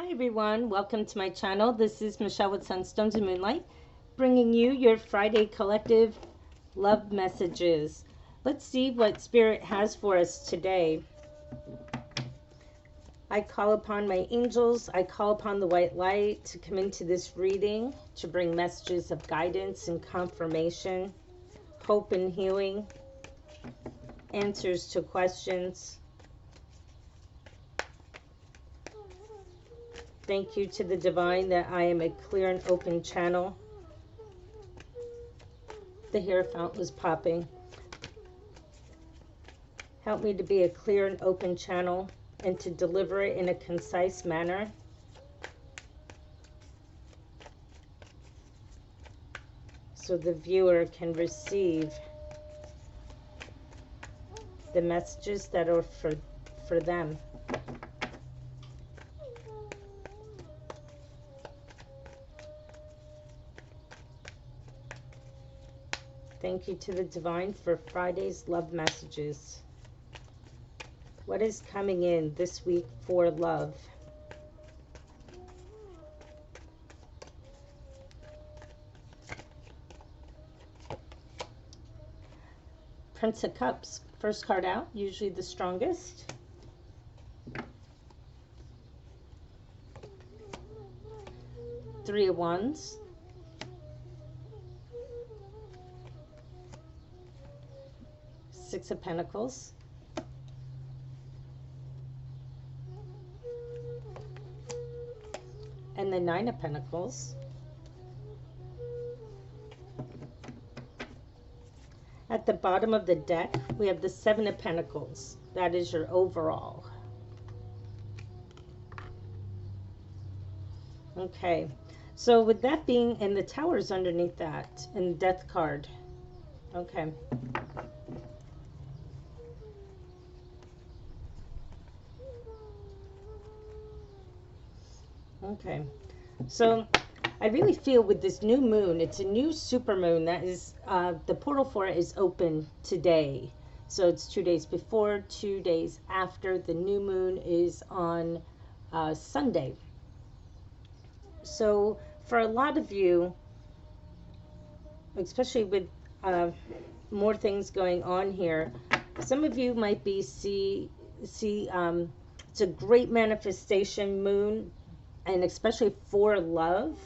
Hi everyone, welcome to my channel. This is Michelle with Sunstones and Moonlight, bringing you your Friday collective love messages. Let's see what Spirit has for us today. I call upon my angels, I call upon the white light to come into this reading, to bring messages of guidance and confirmation, hope and healing, answers to questions. Thank you to the divine that I am a clear and open channel. The Hierophant was popping. Help me to be a clear and open channel and to deliver it in a concise manner. So the viewer can receive the messages that are for them. Thank you to the divine for Friday's love messages. What is coming in this week for love? Prince of Cups, first card out, usually the strongest. Three of Wands. Six of Pentacles. And the Nine of Pentacles. At the bottom of the deck, we have the Seven of Pentacles. That is your overall. Okay, so with that being, and the Tower's underneath that, and the Death card. Okay. Okay, so I really feel with this new moon, it's a new super moon that is, the portal for it is open today. So it's 2 days before, 2 days after. The new moon is on Sunday. So for a lot of you, especially with more things going on here, some of you might be it's a great manifestation moon, and especially for love.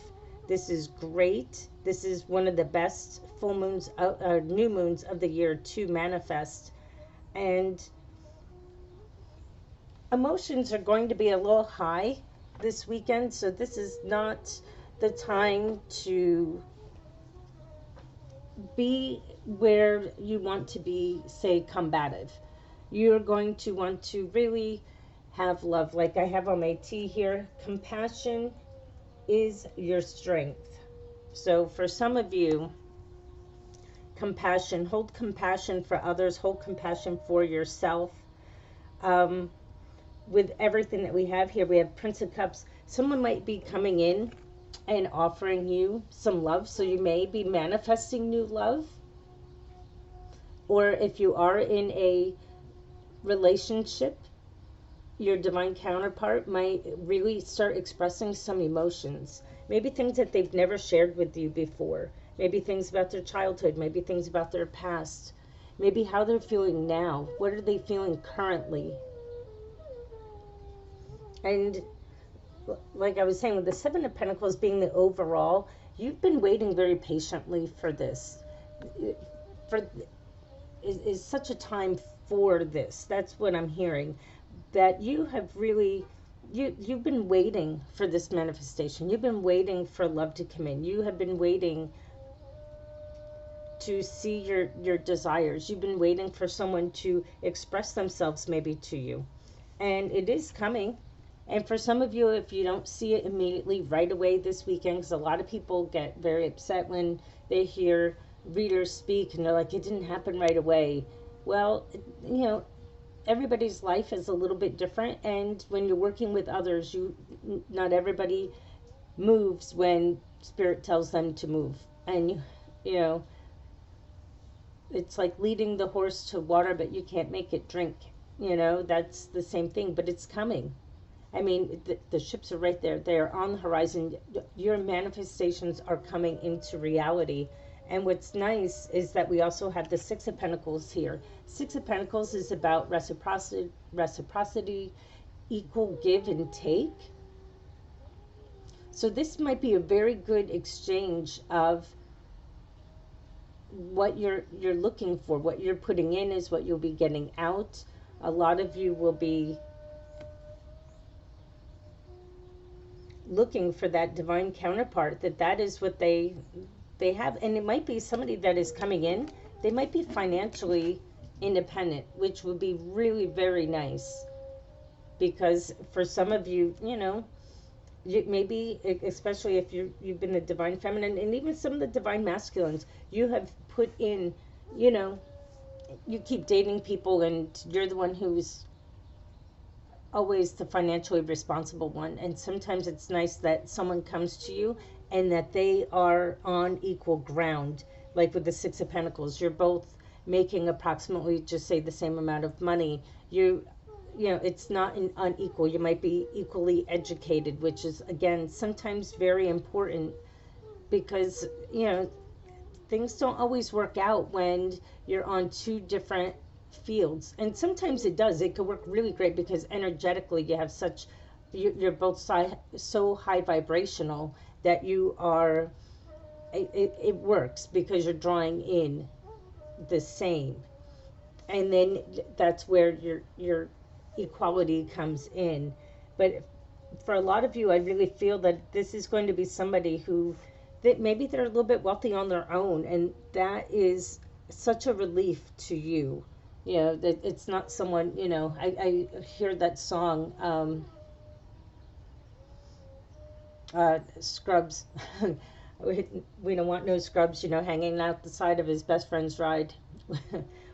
This is great. This is one of the best full moons, new moons of the year to manifest. And emotions are going to be a little high this weekend, so this is not the time to be where you want to be, say, combative. You're going to want to really have love. Like I have on my T here, compassion is your strength. So for some of you, compassion, hold compassion for others, hold compassion for yourself. With everything that we have here, we have Prince of Cups. Someone might be coming in and offering you some love, so you may be manifesting new love. Or if you are in a relationship, your divine counterpart might really start expressing some emotions. Maybe things that they've never shared with you before. Maybe things about their childhood. Maybe things about their past. Maybe how they're feeling now. What are they feeling currently? And like I was saying, with the Seven of Pentacles being the overall, you've been waiting very patiently for this. Is such a time for this. That's what I'm hearing. That you have really, you've been waiting for this manifestation. You've been waiting for love to come in. You have been waiting to see your desires. You've been waiting for someone to express themselves maybe to you. And it is coming. And for some of you, if you don't see it immediately right away this weekend, because a lot of people get very upset when they hear readers speak and they're like, it didn't happen right away. Well, you know, everybody's life is a little bit different, and when you're working with others, not everybody moves when Spirit tells them to move. And you know, it's like leading the horse to water, but you can't make it drink. You know, that's the same thing, but it's coming. I mean, the ships are right there. They're on the horizon. Your manifestations are coming into reality. And what's nice is that we also have the Six of Pentacles here. Six of Pentacles is about reciprocity, equal give and take. So this might be a very good exchange of what you're looking for. What you're putting in is what you'll be getting out. A lot of you will be looking for that divine counterpart, that is what they have. And it might be somebody that is coming in, they might be financially independent, which would be really very nice, because for some of you, maybe especially if you've been the divine feminine, and even some of the divine masculines, you have put in, you keep dating people and you're the one who's always the financially responsible one. And sometimes it's nice that someone comes to you and that they are on equal ground. Like with the Six of Pentacles, you're both making approximately, just say, the same amount of money. It's not unequal. You might be equally educated, which is, again, sometimes very important, because things don't always work out when you're on two different fields. And sometimes it does. It could work really great because energetically you have you're both so high vibrational that you are, it works because you're drawing in the same. And then that's where your equality comes in. But for a lot of you, I really feel that this is going to be somebody who, that maybe they're a little bit wealthy on their own, and that is such a relief to you. That it's not someone, I hear that song, Scrubs. We don't want no scrubs, hanging out the side of his best friend's ride.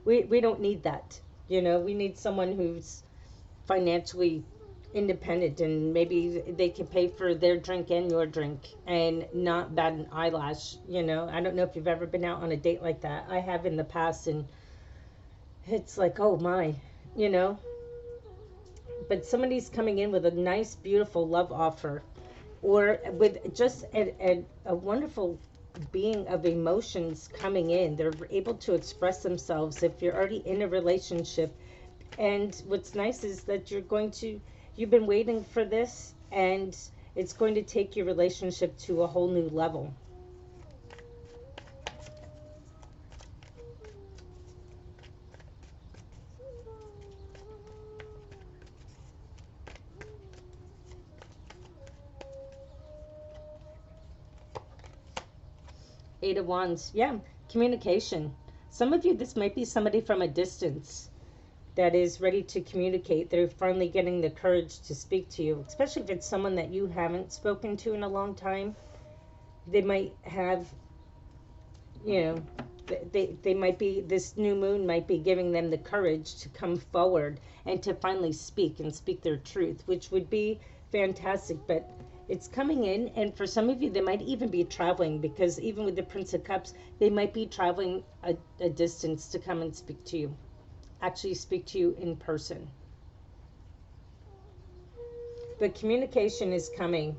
we don't need that. We need someone who's financially independent, and maybe they can pay for their drink and your drink and not bat an eyelash. I don't know if you've ever been out on a date like that. I have in the past, and it's like, oh my, but somebody's coming in with a nice, beautiful love offer, or with just a wonderful being of emotions coming in. They're able to express themselves if you're already in a relationship. And what's nice is that you've been waiting for this, and it's going to take your relationship to a whole new level. Eight of Wands. Yeah, communication. Some of you, this might be somebody from a distance that is ready to communicate. They're finally getting the courage to speak to you, especially if it's someone that you haven't spoken to in a long time. They might have, they might be, this new moon might be giving them the courage to come forward and to finally speak and speak their truth, which would be fantastic. But it's coming in, and for some of you, they might even be traveling, because even with the Prince of Cups, they might be traveling a distance to come and speak to you, actually speak to you in person. But communication is coming.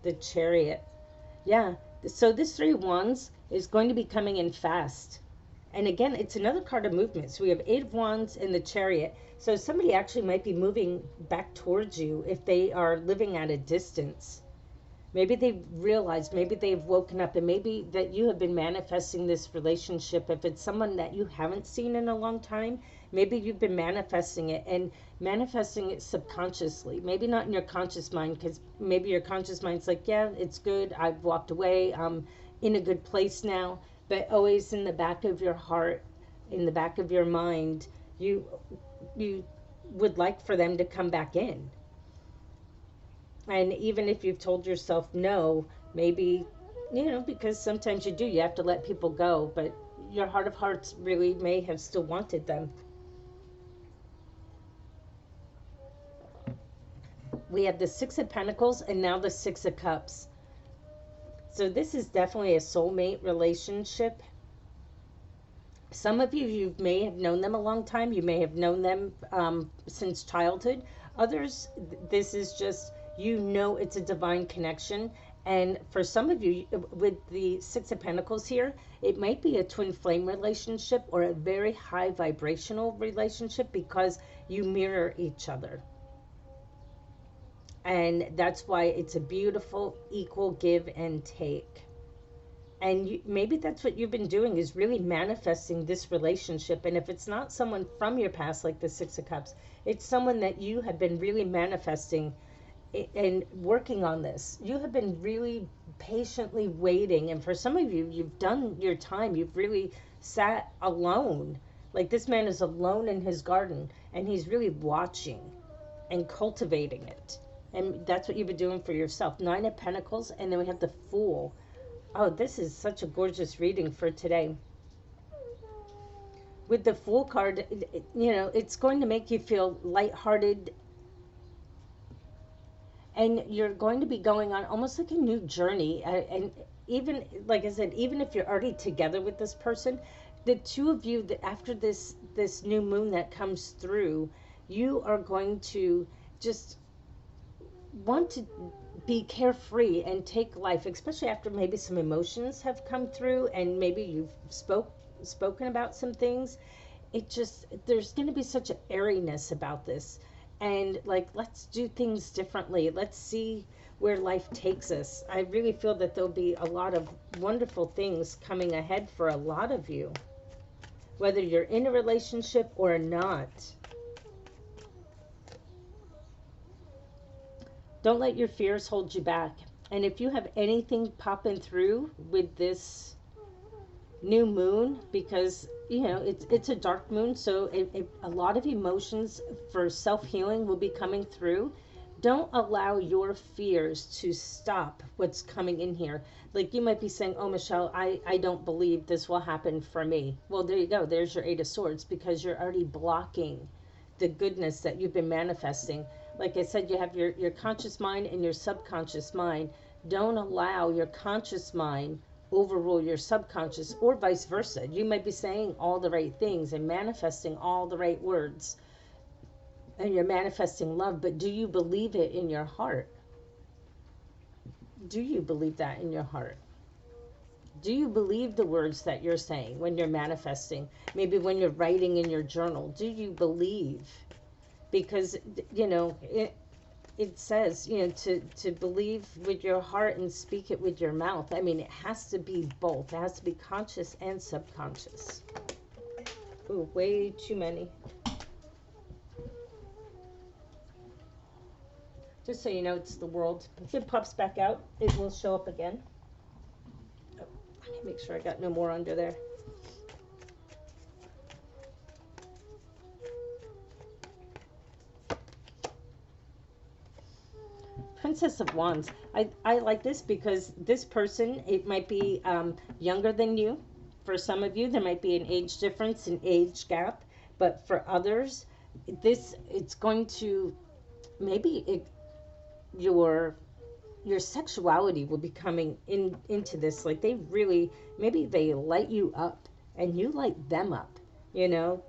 The Chariot. Yeah, so this Three of Wands is going to be coming in fast. And again, it's another card of movement. So we have Eight of Wands and the Chariot. So somebody actually might be moving back towards you if they are living at a distance. Maybe they've realized, maybe they've woken up, and maybe that you have been manifesting this relationship. If it's someone that you haven't seen in a long time, maybe you've been manifesting it, and manifesting it subconsciously. Maybe not in your conscious mind, because maybe your conscious mind's like, yeah, it's good, I've walked away, I'm in a good place now. But always in the back of your heart, in the back of your mind, you would like for them to come back in. And even if you've told yourself no, maybe, because sometimes you have to let people go, but your heart of hearts really may have still wanted them. We have the Six of Pentacles and now the Six of Cups. So this is definitely a soulmate relationship. Some of you, you may have known them a long time. You may have known them since childhood. Others, this is just, you know, it's a divine connection. And for some of you, with the Six of Pentacles here, it might be a twin flame relationship or a very high vibrational relationship because you mirror each other. And that's why it's a beautiful, equal give and take. And maybe that's what you've been doing, is really manifesting this relationship. And if it's not someone from your past like the Six of Cups, it's someone that you have been really manifesting and working on this. You have been really patiently waiting. And for some of you, you've done your time. You've really sat alone. Like, this man is alone in his garden and he's really watching and cultivating it. And that's what you've been doing for yourself. Nine of Pentacles, and then we have the Fool. Oh, this is such a gorgeous reading for today. With the Fool card, you know, it's going to make you feel lighthearted. And you're going to be going on almost like a new journey. And even, like I said, even if you're already together with this person, the two of you, after this new moon that comes through, you are going to just want to be carefree and take life, especially after maybe some emotions have come through and maybe you've spoken about some things. It just, there's going to be such an airiness about this, and like, let's do things differently. Let's see where life takes us. I really feel that there'll be a lot of wonderful things coming ahead for a lot of you, whether you're in a relationship or not. Don't let your fears hold you back. And if you have anything popping through with this new moon, because, you know, it's a dark moon, so a lot of emotions for self-healing will be coming through. Don't allow your fears to stop what's coming in here. Like, you might be saying, oh, Michelle, I don't believe this will happen for me. Well, there you go. There's your Eight of Swords, because you're already blocking the goodness that you've been manifesting. Like I said, you have your conscious mind and your subconscious mind. Don't allow your conscious mind overrule your subconscious, or vice versa. You might be saying all the right things and manifesting all the right words, and you're manifesting love, but do you believe it in your heart? Do you believe that in your heart? Do you believe the words that you're saying when you're manifesting? Maybe when you're writing in your journal, do you believe? Because, you know, it says, you know, to believe with your heart and speak it with your mouth. I mean, it has to be both. It has to be conscious and subconscious. Ooh, way too many. Just so you know, it's the World. If it pops back out, it will show up again. Oh, make sure I got no more under there. Princess of Wands. I like this because this person, it might be younger than you. For some of you, there might be an age difference, an age gap. But for others, it's going to, maybe your sexuality will be coming into this. Like, they really, maybe they light you up and you light them up. You know,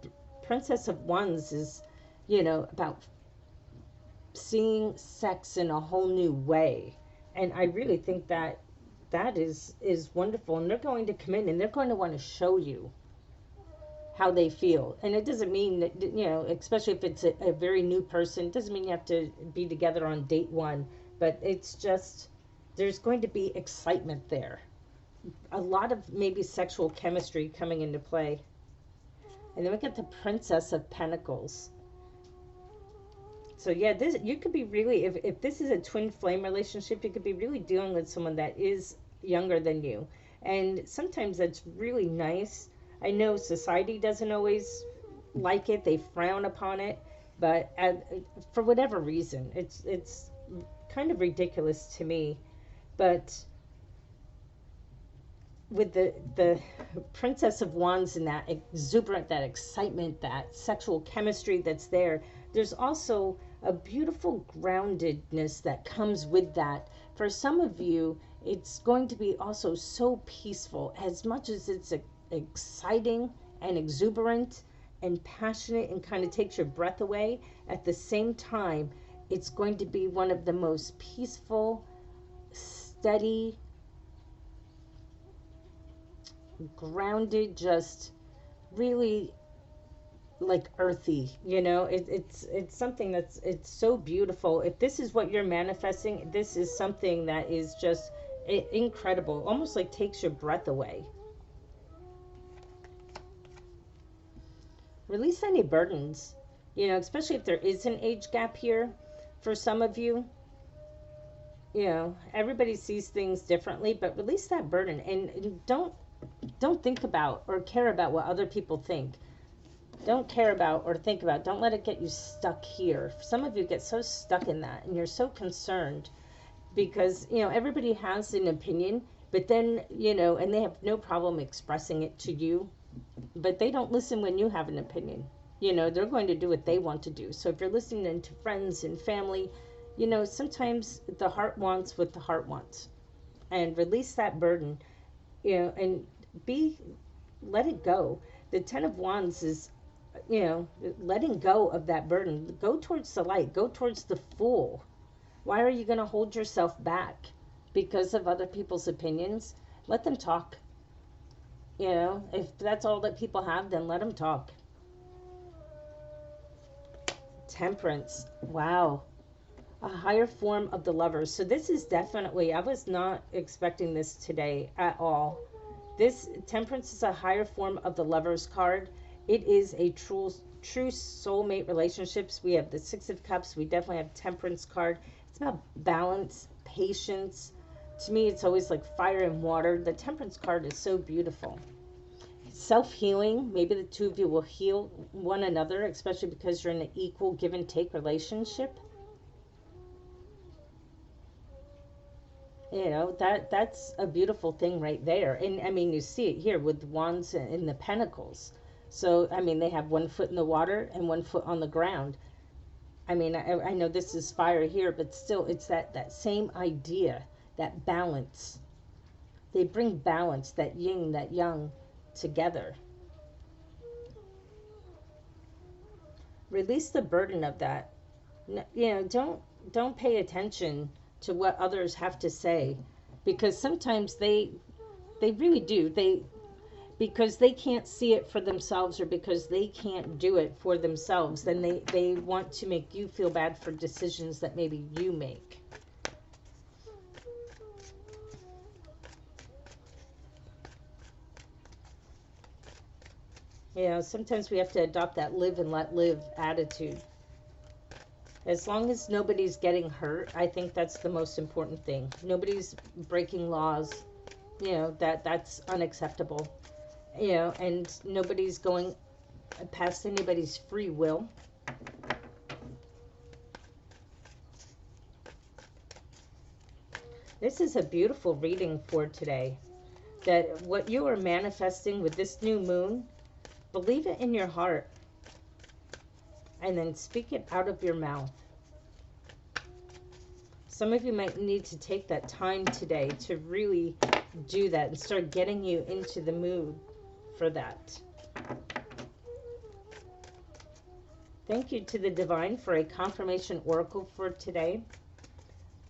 Princess of Wands is, you know, about seeing sex in a whole new way. And I really think that is wonderful. And they're going to come in and they're going to want to show you how they feel. And it doesn't mean that, you know, especially if it's a very new person, it doesn't mean you have to be together on date one. But it's just, there's going to be excitement there. A lot of maybe sexual chemistry coming into play. And then we get the Princess of Pentacles. So yeah, this, you could be really, if this is a twin flame relationship, you could be really dealing with someone that is younger than you. And sometimes that's really nice. I know society doesn't always like it. They frown upon it. But for whatever reason, it's kind of ridiculous to me. But with the Princess of Wands and that exuberant, that excitement, that sexual chemistry that's there, there's also a beautiful groundedness that comes with that. For some of you, it's going to be also so peaceful. As much as it's exciting and exuberant and passionate and kind of takes your breath away. At the same time, it's going to be one of the most peaceful, steady, grounded, just really like earthy, it's something it's so beautiful. If this is what you're manifesting, this is something that is just incredible, almost like takes your breath away. Release any burdens, especially if there is an age gap here for some of you. Everybody sees things differently, but release that burden, and don't think about or care about what other people think. Don't care about or think about. Don't let it get you stuck here. Some of you get so stuck in that, and you're so concerned because, everybody has an opinion, but then, and they have no problem expressing it to you, but they don't listen when you have an opinion. They're going to do what they want to do. So if you're listening to friends and family, sometimes the heart wants what the heart wants. And release that burden, and let it go. The Ten of Wands is, letting go of that burden. Go towards the light. Go towards the Fool. Why are you going to hold yourself back because of other people's opinions? Let them talk. If that's all that people have, then let them talk. Temperance. Wow. A higher form of the Lovers. So this is definitely, I was not expecting this today at all. This Temperance is a higher form of the Lovers card. It is a true soulmate relationships. We have the Six of Cups. We definitely have Temperance card. It's about balance, patience. To me, it's always like fire and water. The Temperance card is so beautiful. Self-healing. Maybe the two of you will heal one another, especially because you're in an equal give and take relationship. That's a beautiful thing right there. And I mean, you see it here with Wands and the Pentacles. So, I mean, they have one foot in the water and one foot on the ground. I mean, I know this is fire here, but still, it's that same idea, that balance. They bring balance, that yin, that yang, together. Release the burden of that. Don't pay attention to what others have to say, because sometimes they really do. Because they can't see it for themselves, or because they can't do it for themselves, then they want to make you feel bad for decisions that maybe you make. Sometimes we have to adopt that live and let live attitude. As long as nobody's getting hurt, I think that's the most important thing. Nobody's breaking laws, that's unacceptable. And nobody's going past anybody's free will. This is a beautiful reading for today. That what you are manifesting with this new moon, believe it in your heart. And then speak it out of your mouth. Some of you might need to take that time today to really do that and start getting you into the mood for that. Thank you to the Divine for a confirmation oracle for today.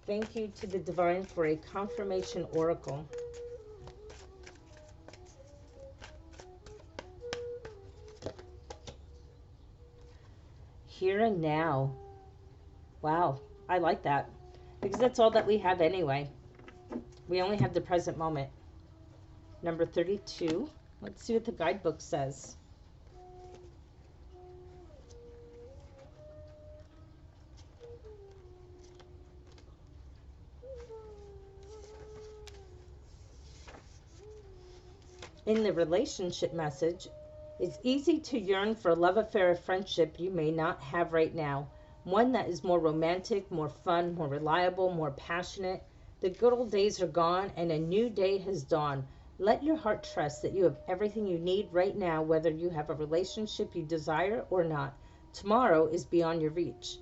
Thank you to the Divine for a confirmation oracle. Here and now. Wow, I like that. Because that's all that we have anyway. We only have the present moment. Number 32. Let's see what the guidebook says. In the relationship message, it's easy to yearn for a love affair or friendship you may not have right now. One that is more romantic, more fun, more reliable, more passionate. The good old days are gone and a new day has dawned. Let your heart trust that you have everything you need right now, whether you have a relationship you desire or not. Tomorrow is beyond your reach.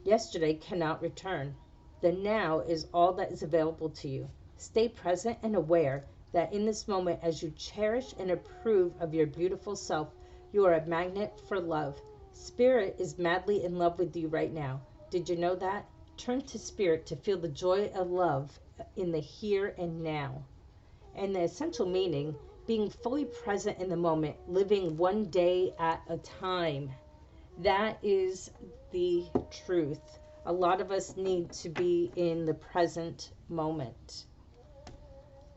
Yesterday cannot return. The now is all that is available to you. Stay present and aware that in this moment, as you cherish and approve of your beautiful self, You are a magnet for love. Spirit is madly in love with you right now. Did you know that? Turn to Spirit to feel the joy of love in the here and now. And the essential meaning, being fully present in the moment, living one day at a time. That is the truth. A lot of us need to be in the present moment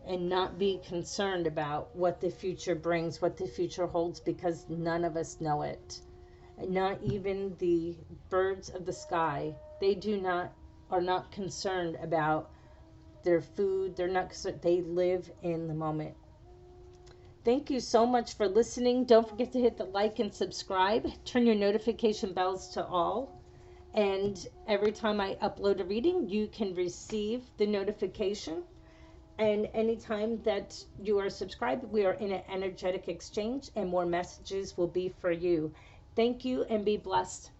and not be concerned about what the future brings, what the future holds, because none of us know it. And not even the birds of the sky. They are not concerned about their food. They live in the moment. Thank you so much for listening. Don't forget to hit the like and subscribe. Turn your notification bells to all. And every time I upload a reading, you can receive the notification. And anytime that you are subscribed, we are in an energetic exchange and more messages will be for you. Thank you and be blessed.